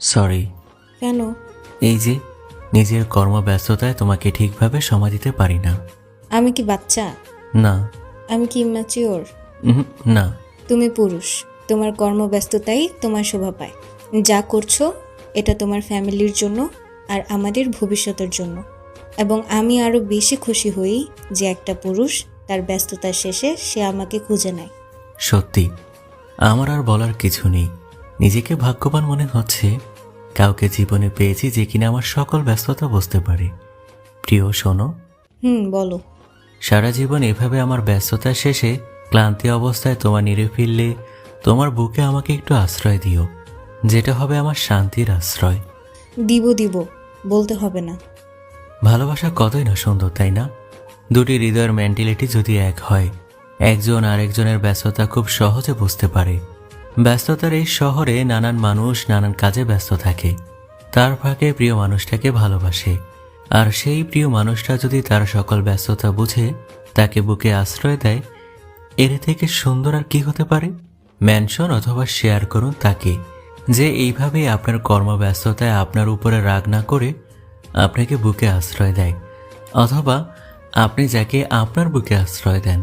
Sorry. কেন? এই যে নিজের কর্মব্যস্ততায় তোমাকে ঠিকভাবে সময় দিতে পারি না। আমি কি বাচ্চা? না। আমি কি ইম্যাচিওর? না। তুমি পুরুষ, তোমার কর্মব্যস্ততাই তোমার শোভা পায়। যা করছো এটা তোমার ফ্যামিলির জন্য আর আমাদের ভবিষ্যতের জন্য। এবং আমি আরও বেশি খুশি হই যে একটা পুরুষ তার ব্যস্ততার শেষে সে আমাকে খুঁজে নেয়। সত্যি আমার আর বলার কিছু নেই। নিজেকে ভাগ্যবান মনে হচ্ছে কাউকে জীবনে পেয়েছি যে কিনা আমার সকল ব্যস্ততা বুঝতে পারে। প্রিয় শোনো, বলো। সারা জীবন এভাবে আমার ব্যস্ততার শেষে ক্লান্তি অবস্থায় তোমার নিরে ফিরলে তোমার বুকে আমাকে একটু আশ্রয় দিও, যেটা হবে আমার শান্তির আশ্রয়। দিব, বলতে হবে না। ভালোবাসা কতই না সুন্দর, তাই না? দুটি হৃদয়ের মেন্টালিটি যদি এক হয়, একজন আরেকজনের ব্যস্ততা খুব সহজে বুঝতে পারে। ব্যস্ততার এই শহরে নানান মানুষ নানান কাজে ব্যস্ত থাকে, তার ফাঁকে প্রিয় মানুষটাকে ভালোবাসে। আর সেই প্রিয় মানুষটা যদি তার সকল ব্যস্ততা বুঝে তাকে বুকে আশ্রয় দেয়, এর থেকে সুন্দর আর কি হতে পারে? মেনশন অথবা শেয়ার করুন তাকে, যে এইভাবেই আপনার কর্মব্যস্ততায় আপনার উপরে রাগ না করে আপনাকে বুকে আশ্রয় দেয়, অথবা আপনি যাকে আপনার বুকে আশ্রয় দেন।